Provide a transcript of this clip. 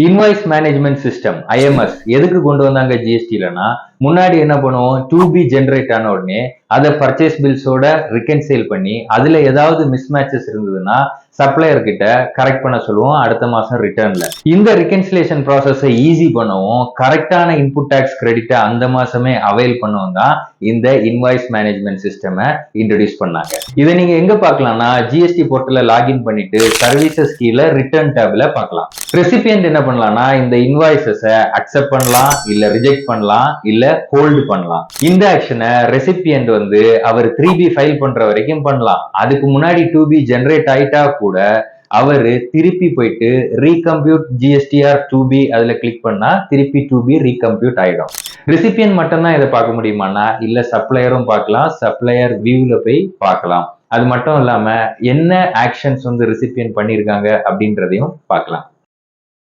Invoice management system IMS எதுக்கு கொண்டு வந்தாங்க ஜிஎஸ்டிலனா, முன்னாடி என்ன பண்ணுவோம், 2B ஜென்ரேட் ஆன உடனே அதை பர்ச்சேஸ் பில்ஸோட ரிகன்சைல் பண்ணி அதுல ஏதாவது மிஸ்மேட்சஸ் இருந்ததுன்னா சப்ளையர் கிட்ட கரெக்ட் பண்ண சொல்லுவோம் அடுத்த மாசம் ரிட்டர்ன்ல. இந்த ரிகன்சிலேஷன் ப்ராசஸை ஈஸி பண்ணவும் கரெக்டான இன்புட் டாக்ஸ் கிரெடிட்டை அந்த மாசமே அவைல் பண்ணவும் தான் இந்த இன்வாய்ஸ் மேனேஜ்மெண்ட் சிஸ்டம் இன்ட்ரோடியூஸ் பண்ணாங்க. இதை நீங்க எங்க பார்க்கலாம்னா ஜிஎஸ்டி போர்ட்டல்ல லாகின் பண்ணிட்டு சர்வீசஸ் கீழே ரிட்டர்ன் டேப்ல பார்க்கலாம். ரெசிபியன்ட் என்ன பண்ணலாம்னா இந்த இன்வாய்ஸஸை அக்செப்ட் பண்ணலாம், இல்ல ரிஜெக்ட் பண்ணலாம், இல்ல ஹோல்டு பண்ணலாம். இந்த ஆக்ஷனை ரெசிபியன்ட் அவர் 3B ஃபைல் பண்ற வரைக்கும் பண்ணலாம். அதுக்கு முன்னாடி 2B ஜெனரேட் ஆயிட்டா கூட அவரு திருப்பி போயிட்டு ரீகம்ப்யூட் ஜிஎஸ்டிஆர் 2B அதுல கிளிக் பண்ணா திருப்பி 2B ரீகம்ப்யூட் ஆயிடும். ரெசிபியன்ட் மட்டும்தான் இதை பார்க்க முடியுமானா இல்ல சப்ளையரும் பார்க்கலாம், சப்ளையர் வியூல போய் பார்க்கலாம். அது மட்டும் இல்லாம என்ன ஆக்ஷன்ஸ் ரெசிபியன்ட் பண்ணிருக்காங்க அப்படின்றதையும் பார்க்கலாம்.